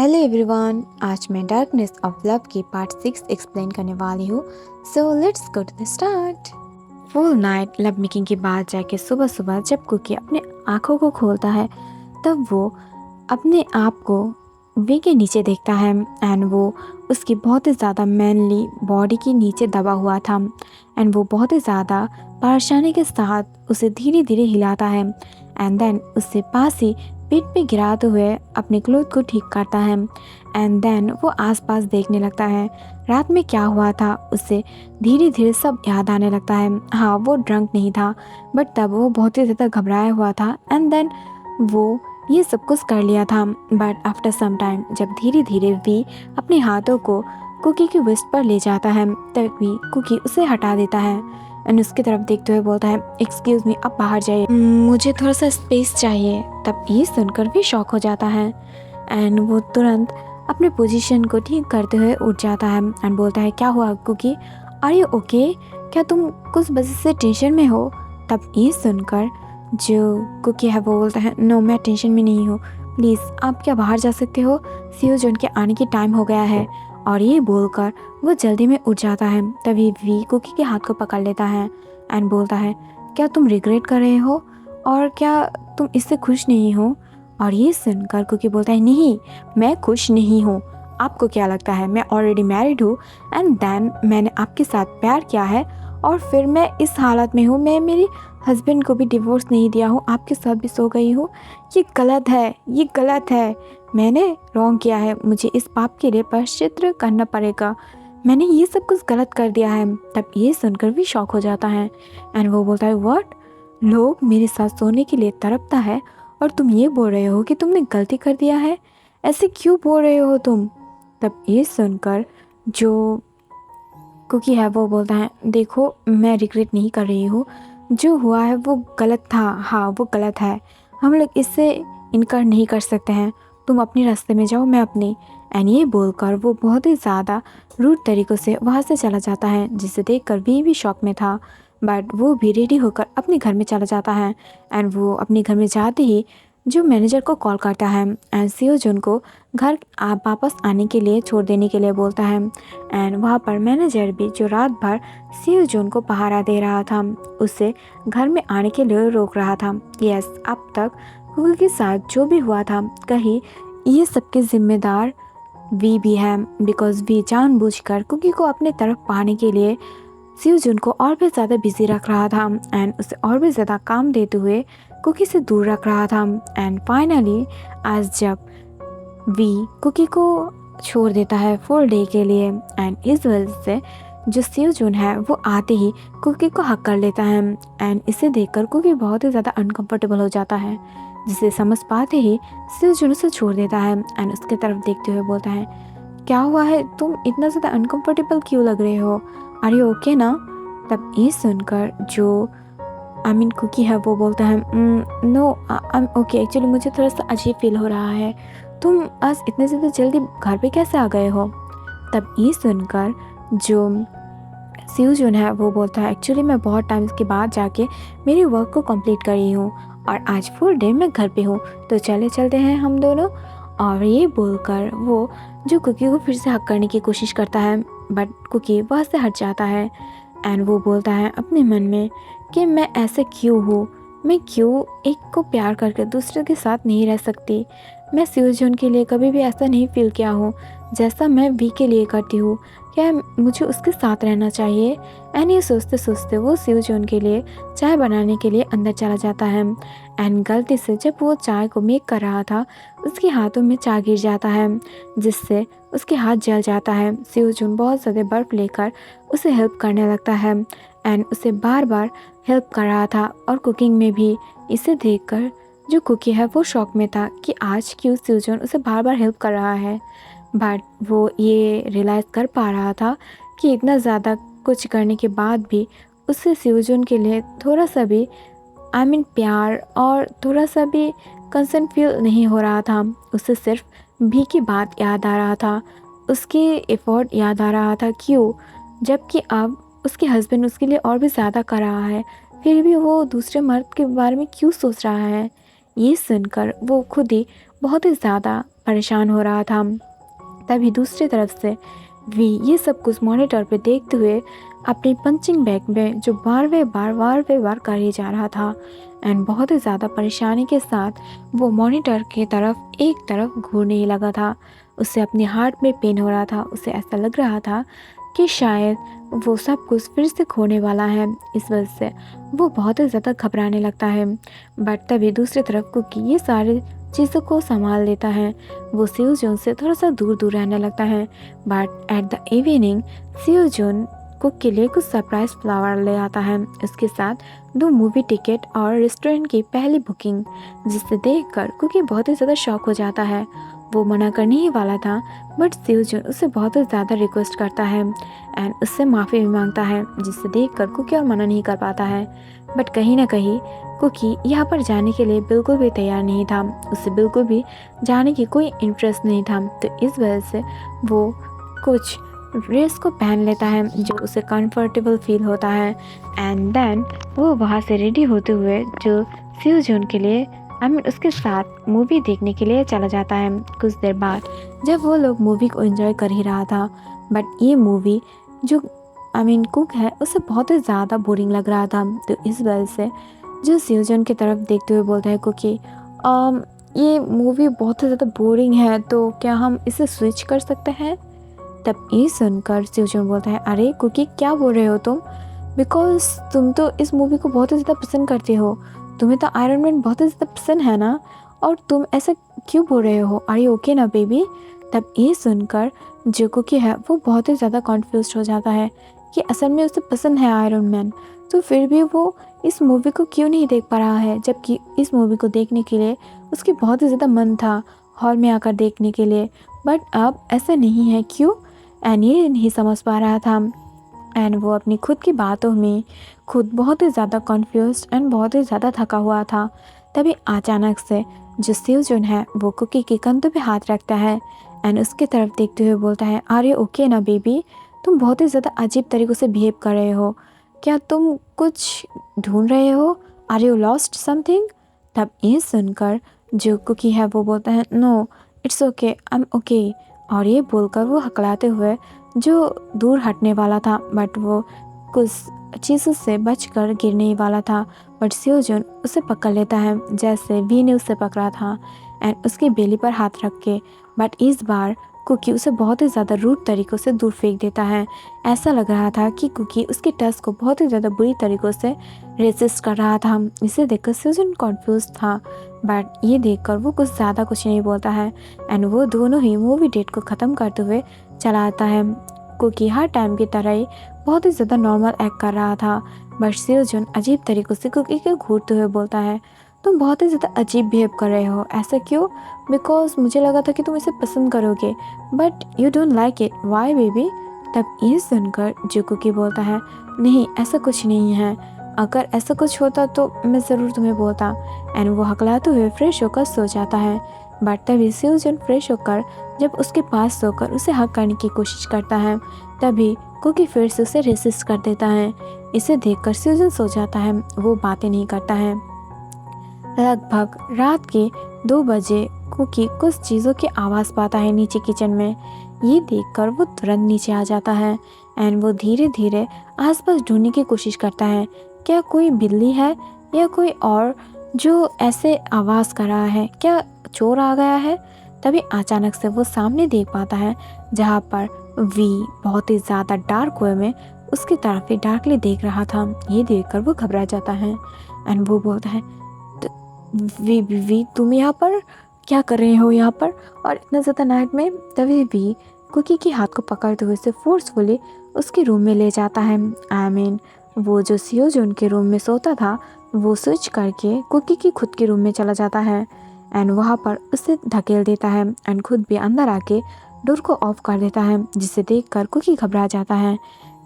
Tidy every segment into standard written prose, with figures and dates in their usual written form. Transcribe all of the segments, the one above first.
Hello everyone, आज मैं darkness of love की पार्ट 6 एक्सप्लेन करने वाली हूँ। So let's go to the start. Full night love making के बाद जाके सुबह सुबह जब कुकी अपने आँखों को खोलता है तब वो अपने आप को वी के नीचे देखता है एंड वो उसकी बहुत ही ज़्यादा मैनली बॉडी के नीचे दबा हुआ था एंड वो बहुत ही ज़्यादा परेशानी के साथ उसे धीरे धीरे हिलाता है एंड देन उससे पास ही पीठ पे गिराते हुए अपने क्लोथ को ठीक करता है एंड देन वो आसपास देखने लगता है रात में क्या हुआ था। उससे धीरे धीरे सब याद आने लगता है। हाँ, वो ड्रंक नहीं था बट तब वो बहुत ही ज़्यादा घबराया हुआ था एंड देन वो ये सब कुछ कर लिया था। बट आफ्टर सम टाइम जब धीरे धीरे वी अपने हाथों को कुकी की वेस्ट पर ले जाता है तभी कुकी उसे हटा देता है एंड उसकी तरफ देखते हुए बोलता है, एक्सक्यूज़ मी, आप बाहर जाइए, मुझे थोड़ा सा स्पेस चाहिए। तब ये सुनकर भी शॉक हो जाता है एंड वो तुरंत अपने पोजीशन को ठीक करते हुए उठ जाता है एंड बोलता है, क्या हुआ कुकी, आर यू ओके, क्या तुम कुछ वजह से टेंशन में हो। तब ये सुनकर जो कुकी है वो बोलता है, नो, मैं टेंशन में नहीं हूँ, प्लीज़ आप क्या बाहर जा सकते हो, सीओ जोन के आने की टाइम हो गया है। और ये बोलकर वो जल्दी में उठ जाता है। तभी वी कुकी के हाथ को पकड़ लेता है एंड बोलता है, क्या तुम रिग्रेट कर रहे हो और क्या तुम इससे खुश नहीं हो। और ये सुनकर कुकी बोलता है, नहीं, मैं खुश नहीं हूँ, आपको क्या लगता है मैं ऑलरेडी मैरिड हूँ एंड देन मैंने आपके साथ प्यार किया है और फिर मैं इस हालत में हूँ, मैं मेरी हस्बैंड को भी डिवोर्स नहीं दिया हूँ, आपके साथ भी सो गई हूँ, ये गलत है, ये गलत है, मैंने रॉन्ग किया है, मुझे इस पाप के लिए प्रायश्चित करना पड़ेगा, मैंने ये सब कुछ गलत कर दिया है। तब ये सुनकर भी शॉक हो जाता है एंड वो बोलता है, व्हाट, लोग मेरे साथ सोने के लिए तड़पता है और तुम ये बोल रहे हो कि तुमने गलती कर दिया है, ऐसे क्यों बोल रहे हो तुम। तब ये सुनकर जो कुकी है वो बोलता है, देखो मैं रिग्रेट नहीं कर रही हूँ, जो हुआ है वो गलत था, हाँ वो गलत है, हम लोग इससे इनकार नहीं कर सकते हैं, तुम अपने रास्ते में जाओ, मैं अपनी। एंड ये बोलकर वो बहुत ही ज़्यादा रूड तरीक़ों से वहाँ से चला जाता है, जिसे देखकर भी शॉक में था। बट वो भी रेडी होकर अपने घर में चला जाता है एंड वो अपने घर में जाते ही जो मैनेजर को कॉल करता है एंड सीओ जोन को घर वापस आने के लिए छोड़ देने के लिए बोलता है एंड वहाँ पर मैनेजर भी जो रात भर सीओ जोन को पहरा दे रहा था उससे घर में आने के लिए रोक रहा था। यस, अब तक कुकी के साथ जो भी हुआ था कहीं ये सबके जिम्मेदार वी भी है, बिकॉज वी जानबूझकर कुकी को अपने तरफ पाने के लिए सीओ जोन को और भी ज़्यादा बिजी रख रहा था एंड उसे और भी ज़्यादा काम देते हुए कुकी से दूर रख रहा था। एंड फाइनली आज जब वी कुकी को छोड़ देता है फुल डे के लिए एंड इस वजह से जो सीओ जोन है वो आते ही कुकी को हक कर लेता है एंड इसे देखकर कुकी बहुत ही ज़्यादा अनकंफर्टेबल हो जाता है, जिसे समझ पाते ही सीओ जोन उसे छोड़ देता है एंड उसकी तरफ देखते हुए बोलता है, क्या हुआ है, तुम इतना ज़्यादा अनकंफर्टेबल क्यों लग रहे हो, आर यू ओके ना। तब ये सुनकर जो कुकी है वो बोलता है, no I am okay, actually मुझे थोड़ा सा अजीब फील हो रहा है, तुम आज इतने ज़्यादा जल्दी घर पे कैसे आ गए हो। तब ये सुनकर जो सीओ जोन है वो बोलता है, एक्चुअली मैं बहुत टाइम के बाद जाके मेरी वर्क को कंप्लीट कर रही हूँ और आज फुल डे मैं घर पे हूँ, तो चले चलते हैं हम दोनों। और ये बोलकर वो जो कुकी को फिर से हक करने की कोशिश करता है बट कुकी वहाँ से हट जाता है एंड वो बोलता है अपने मन में कि मैं ऐसे क्यों हूँ, मैं क्यों एक को प्यार करके दूसरे के साथ नहीं रह सकती, मैं सीओ जोन के लिए कभी भी ऐसा नहीं फील किया हूँ जैसा मैं वी के लिए करती हूँ, क्या मुझे उसके साथ रहना चाहिए। एंड ये सोचते सोचते वो सीओ जोन के लिए चाय बनाने के लिए अंदर चला जाता है एंड गलती से जब वो चाय को मेक कर रहा था उसके हाथों में चाय गिर जाता है जिससे उसके हाथ जल जाता है। सीओ जोन बहुत ज़्यादा बर्फ़ लेकर उसे हेल्प करने लगता है एंड उसे बार बार हेल्प कर रहा था और कुकिंग में भी। इसे देखकर जो कुकी है वो शॉक में था कि आज क्यों सीओ जोन उसे बार बार हेल्प कर रहा है, बट वो ये रियलाइज़ कर पा रहा था कि इतना ज़्यादा कुछ करने के बाद भी उससे सीओ जोन के लिए थोड़ा सा भी प्यार और थोड़ा सा भी कंसर्न फील नहीं हो रहा था। उसे सिर्फ भी की बात याद आ रहा था, उसके एफर्ट याद आ रहा था, क्यों, जबकि अब उसके हस्बैंड उसके लिए और भी ज़्यादा कर रहा है, फिर भी वो दूसरे मर्द के बारे में क्यों सोच रहा है। ये सुनकर वो खुद ही बहुत ही ज़्यादा परेशान हो रहा था। तभी दूसरी तरफ से वी ये सब कुछ मॉनिटर पे देखते हुए अपनी पंचिंग बैग में जो बार कर ही जा रहा था एंड बहुत ही ज़्यादा परेशानी के साथ वो मॉनिटर की तरफ एक तरफ घूरने ही लगा था। उसे अपने हार्ट में पेन हो रहा था। उसे ऐसा लग रहा था कि शायद वो सब कुछ फिर से खोने वाला है। इस वजह से वो बहुत ही ज़्यादा घबराने लगता है। बट तभी दूसरी तरफ कुकी ये सारी चीज़ों को संभाल लेता है। वो सियोजून से थोड़ा सा दूर दूर रहने लगता है। But at the evening Seojun cook के लिए कुछ सरप्राइज फ्लावर ले आता है। उसके साथ 2 मूवी टिकट और रेस्टोरेंट की पहली बुकिंग, जिसे देखकर कुकी बहुत ही ज़्यादा शॉक हो जाता है। वो मना करने ही वाला था बट सियोजून उसे बहुत ही ज़्यादा रिक्वेस्ट करता है एंड उससे माफ़ी भी मांगता है, जिसे देखकर कुकी और मना नहीं कर पाता है। बट कहीं ना कहीं कुकी यहाँ पर जाने के लिए बिल्कुल भी तैयार नहीं था। उसे बिल्कुल भी जाने की कोई इंटरेस्ट नहीं था। तो इस वजह से वो कुछ ड्रेस को पहन लेता है जो उसे कंफर्टेबल फील होता है एंड देन वो वहाँ से रेडी होते हुए जो सियोजून के लिए उसके साथ मूवी देखने के लिए चला जाता है। कुछ देर बाद जब वो लोग मूवी को एंजॉय कर ही रहा था बट ये मूवी जो कुक है उसे बहुत ही ज़्यादा बोरिंग लग रहा था। तो इस वजह से जो सियोजून की तरफ देखते हुए बोलता है कुकी ये मूवी बहुत ही ज़्यादा बोरिंग है, तो क्या हम इसे स्विच कर सकते हैं? तब ये सुनकर सियोजून बोलता है, अरे कुकी क्या बोल रहे हो तुम? बिकॉज तुम तो इस मूवी को बहुत ही ज़्यादा पसंद करते हो, तुम्हें तो आयरन मैन बहुत ही ज़्यादा पसंद है ना, और तुम ऐसा क्यों बोल रहे हो? आर यू ओके ना बेबी? तब ये सुनकर जो कुकी है वो बहुत ही ज़्यादा कॉन्फ्यूज हो जाता है कि असल में उसे पसंद है आयरन मैन, तो फिर भी वो इस मूवी को क्यों नहीं देख पा रहा है, जबकि इस मूवी को देखने के लिए उसकी बहुत ही ज़्यादा मन था हॉल में आकर देखने के लिए। बट अब ऐसा नहीं है, क्यों? एंड ये नहीं समझ पा रहा था एंड वो अपनी खुद की बातों में खुद बहुत ही ज़्यादा कॉन्फ्यूज एंड बहुत ही ज़्यादा थका हुआ था। तभी अचानक से जो सियोजून है वो कुकी के कंधों पे हाथ रखता है एंड उसकी तरफ देखते हुए बोलता है, आर यू ओके ना बेबी? तुम बहुत ही ज़्यादा अजीब तरीक़ों से बिहेव कर रहे हो, क्या तुम कुछ ढूंढ रहे हो? Are you lost something? तब ये सुनकर जो कुकी है वो बोलता है, no it's okay, I am okay. और ये बोलकर वो हकलाते हुए जो दूर हटने वाला था बट वो कुछ चीज़ों से बचकर गिरने ही वाला था। बट सियोजून उसे पकड़ लेता है जैसे वी ने उसे पकड़ा था एंड उसकी बेली पर हाथ रख के। बट इस बार कुकी उसे बहुत ही ज़्यादा रूड तरीक़ों से दूर फेंक देता है। ऐसा लग रहा था कि कुकी उसके टच को बहुत ही ज़्यादा बुरी तरीक़ों से रेसिस्ट कर रहा था। इसे देखकर सियोजून कॉन्फ्यूज था बट ये देखकर वो कुछ नहीं बोलता है एंड वो दोनों ही मूवी डेट को ख़त्म करते हुए चला आता है। कुकी हर टाइम की तरह ही बहुत ही ज़्यादा नॉर्मल एक्ट कर रहा था बट सियोजून अजीब तरीक़ों से कुकी को घूरते हुए बोलता है, तुम बहुत ही ज़्यादा अजीब बिहेव कर रहे हो, ऐसा क्यों? बिकॉज मुझे लगा था कि तुम इसे पसंद करोगे but you don't like it, why baby? तब ये सुनकर जो कुकी बोलता है, नहीं ऐसा कुछ नहीं है, अगर ऐसा कुछ होता तो मैं ज़रूर तुम्हें बोलता। एंड वो हकलाते हुए फ्रेश होकर सो जाता है। बट तभी सियोजून फ्रेश होकर जब उसके पास सोकर उसे हक करने की कोशिश करता है तभी कुकी फिर से उसे रेसिस्ट कर देता है। इसे देखकर सियोजून सो जाता है, वो बातें नहीं करता है। लगभग रात के 2 बजे कुकी कुछ चीज़ों की आवाज़ पाता है नीचे किचन में। ये देखकर वो तुरंत नीचे आ जाता है एंड वो धीरे धीरे आसपास ढूंढने की कोशिश करता है, क्या कोई बिल्ली है या कोई और जो ऐसे आवाज़ कर रहा है, क्या चोर आ गया है? तभी अचानक से वो सामने देख पाता है जहाँ पर वी बहुत ही ज़्यादा डार्क वे में उसकी तरफ ही डार्कली देख रहा था। ये देखकर वो घबरा जाता है एंड वो बोलता है, वी तुम यहाँ पर क्या कर रहे हो यहाँ पर और इतना ज़्यादा नाइट में? तभी वी कुकी के हाथ को पकड़ते हुए उसे फोर्सफुली उसके रूम में ले जाता है। वो जो सियोजून के रूम में सोता था वो स्विच करके कुकी की खुद के रूम में चला जाता है एंड वहाँ पर उसे धकेल देता है एंड खुद भी अंदर आके डोर को ऑफ कर देता है, जिसे देखकर कुकी घबरा जाता है।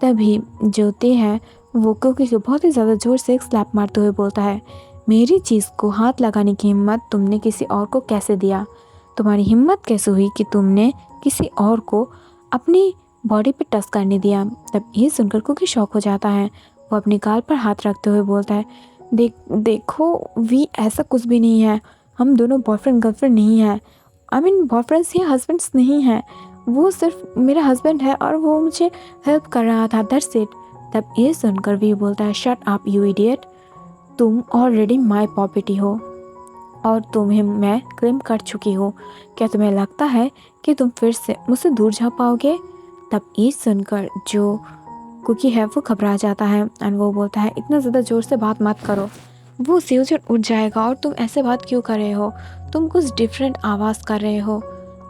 तभी जो ते है वो कुकी को बहुत ही ज़्यादा ज़ोर से एक स्लैप मारते हुए बोलता है, मेरी चीज़ को हाथ लगाने की हिम्मत तुमने किसी और को कैसे दिया? तुम्हारी हिम्मत कैसे हुई कि तुमने किसी और को अपनी बॉडी पे टच करने दिया? तब ये सुनकर कुकी शॉक हो जाता है। वो अपने गाल पर हाथ रखते हुए बोलता है, देखो वी ऐसा कुछ भी नहीं है, हम दोनों बॉयफ्रेंड गर्लफ्रेंड नहीं है आई मीन बॉयफ्रेंड्स या हस्बैंड्स नहीं हैं, वो सिर्फ मेरा हस्बैंड है और वो मुझे हेल्प कर रहा था, दैट्स इट। तब ये सुनकर वी बोलता है शट अप यू इडियट, तुम ऑलरेडी माई प्रॉपर्टी हो और तुम्हें मैं क्लेम कर चुकी हूँ। क्या तुम्हें लगता है कि तुम फिर से मुझसे दूर जा पाओगे? तब ये सुनकर जो कुकी है वो घबरा जाता है एंड वो बोलता है इतना ज़्यादा ज़ोर से बात मत करो, वो सेवजन उठ जाएगा और तुम ऐसे बात क्यों कर रहे हो, तुम कुछ डिफरेंट आवाज़ कर रहे हो।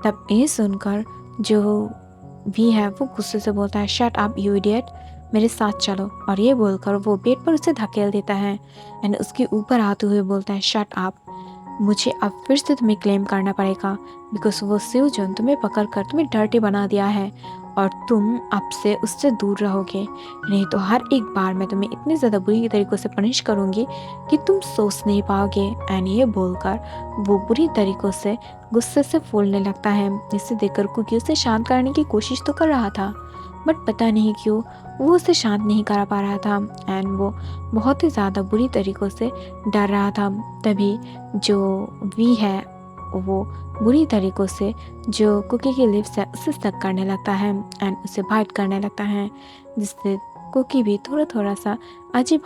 तब ये सुनकर जो भी है वो गुस्से से बोलता है शट अप यू इडियट, मेरे साथ चलो। और ये बोलकर वो बेड पर उसे धकेल देता है एंड उसके ऊपर आते हुए बोलता है शट अप, मुझे अब फिर से तुम्हें क्लेम करना पड़ेगा बिकॉज वो सेवजन तुम्हें पकड़ कर तुम्हें डर्टी बना दिया है और तुम अब से उससे दूर रहोगे, नहीं तो हर एक बार मैं तुम्हें इतनी ज़्यादा बुरी तरीक़ों से पनिश करूँगी कि तुम सोच नहीं पाओगे। एंड ये बोलकर वो बुरी तरीक़ों से गुस्से से फूलने लगता है। इसे देखकर कुकी उसे शांत करने की कोशिश तो कर रहा था बट पता नहीं क्यों वो उसे शांत नहीं करा पा रहा था एंड वो बहुत ही ज़्यादा बुरी तरीक़ों से डर रहा था। तभी जो वी है वो बुरी तरीक़ों से जो कुकी की लिप्स है उसे सक करने लगता है एंड उसे बाइट करने लगता है, जिससे कुकी भी थोड़ा थोड़ा सा अजीब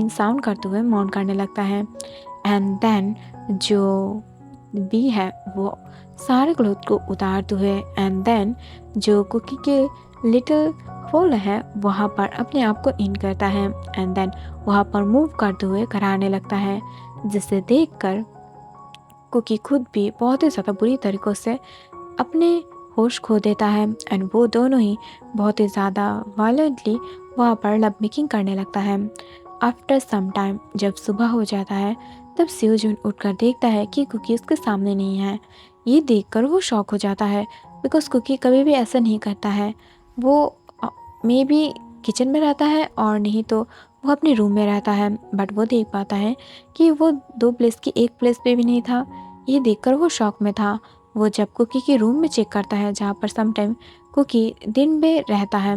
साउंड करते हुए मौन करने लगता है। एंड देन जो वी है वो सारे क्लोथ को उतारते हुए एंड देन जो कुकी के लिटिल होल है वहाँ पर अपने आप को इन करता है एंड देन वहाँ पर मूव करते हुए घर आने लगता है, जिसे देखकर कुकी खुद भी बहुत ही ज़्यादा बुरी तरीक़ों से अपने होश खो देता है एंड वो दोनों ही बहुत ही ज़्यादा वायलेंटली वहाँ पर लव मेकिंग करने लगता है। आफ्टर सम टाइम जब सुबह हो जाता है तब सेवजून उठकर देखता है कि कुकी उसके सामने नहीं है। ये देखकर वो शॉक हो जाता है बिकॉज कुकी कभी भी ऐसा नहीं करता है, वो मे बी किचन में रहता है और नहीं तो वो अपने रूम में रहता है, बट वो देख पाता है कि वो दो प्लेस की एक प्लेस पे भी नहीं था। ये देखकर वो शॉक में था। वो जब कुकी के रूम में चेक करता है जहाँ पर समटाइम कुकी दिन में रहता है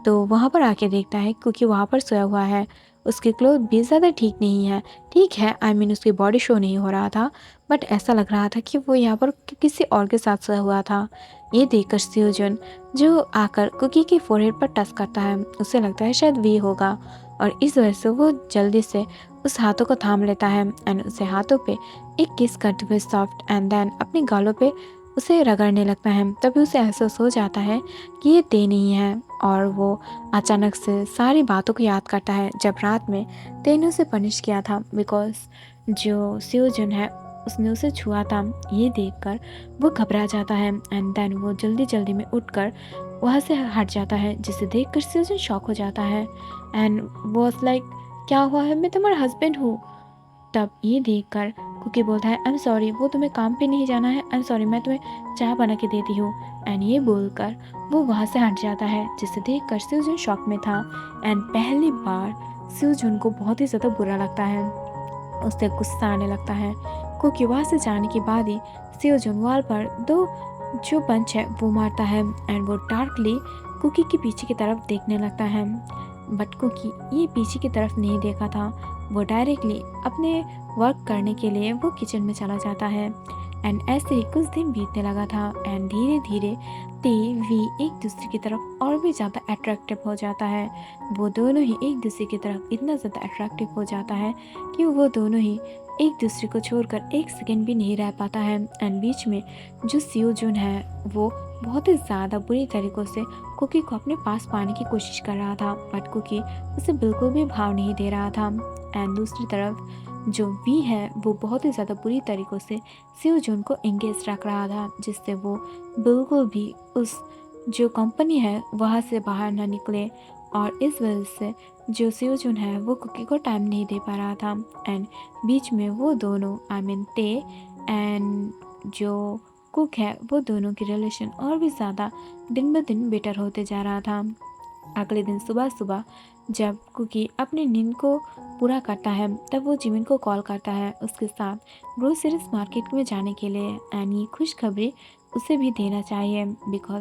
तो वहाँ पर आके देखता है कुकी वहाँ पर सोया हुआ है। उसके क्लोथ भी ज़्यादा ठीक नहीं है, ठीक है उसकी बॉडी शो नहीं हो रहा था बट ऐसा लग रहा था कि वो यहाँ पर किसी और के साथ सोया हुआ था। ये देखकर सेवजन जो आकर कुकी के फोरहेड पर टच करता है उसे लगता है शायद वी होगा और इस वजह से वो जल्दी से उस हाथों को थाम लेता है एंड उसे हाथों पे एक किस करते हुए सॉफ्ट एंड देन अपने गालों पे उसे रगड़ने लगता है। तभी उसे एहसास हो जाता है कि ये ते नहीं है और वो अचानक से सारी बातों को याद करता है जब रात में ते ने उसे पनिश किया था बिकॉज जो सेवजन है उसने उसे छुआ था। ये देखकर वो घबरा जाता है एंड देन वो जल्दी जल्दी में उठकर वहाँ से हट जाता है, जिसे देखकर सेवजन शॉक हो जाता है एंड वॉज लाइक क्या हुआ है, मैं तुम्हारा हस्बैंड हूँ। तब ये देखकर कुकी बोलता है आई एम सॉरी, वो तुम्हें काम पे नहीं जाना है, आई एम सॉरी, मैं तुम्हें चाय बना के देती हूँ। एंड ये बोलकर वो वहाँ से हट जाता है, जिसे देखकर सेवजन शॉक में था एंड पहली बार सेवजन को बहुत ही ज़्यादा बुरा लगता है, उसे गुस्सा आने लगता है। कुकी वहाँ से जाने के बाद ही सेवजन वाल पर दो जो पंच है वो मारता है एंड वो डार्कली कुकी के पीछे की तरफ देखने लगता है, बट कुकी ये पीछे की तरफ नहीं देखा था, वो डायरेक्टली अपने वर्क करने के लिए वो किचन में चला जाता है। एंड ऐसे ही कुछ दिन बीतने लगा था एंड धीरे धीरे ते वी एक दूसरे की तरफ और भी ज़्यादा अट्रैक्टिव हो जाता है। वो दोनों ही एक दूसरे की तरफ इतना ज़्यादा अट्रैक्टिव हो जाता है कि वो दोनों ही एक दूसरे को छोड़कर एक सेकंड भी नहीं रह पाता है। एंड बीच में जो सेवजन है वो बहुत ही ज़्यादा बुरी तरीक़ों से कुकी को अपने पास पाने की कोशिश कर रहा था बट कुकी उसे बिल्कुल भी भाव नहीं दे रहा था। एंड दूसरी तरफ जो वी है वो बहुत ही ज़्यादा बुरी तरीक़ों से सेवजन को एंगेज रख रहा था, जिससे वो बिल्कुल भी उस जो कंपनी है वहाँ से बाहर ना निकले और इस वजह से जो सेवजन है वो कुकी को टाइम नहीं दे पा रहा था। एंड बीच में वो दोनों ते एंड जो कुक है वो दोनों की रिलेशन और भी ज़्यादा दिन ब दिन बेटर होते जा रहा था। अगले दिन सुबह सुबह जब कुकी अपनी नींद को पूरा करता है तब वो जिमिन को कॉल करता है उसके साथ ग्रोसरीज मार्केट में जाने के लिए एंड ये खुशखबरी उसे भी देना चाहिए बिकॉज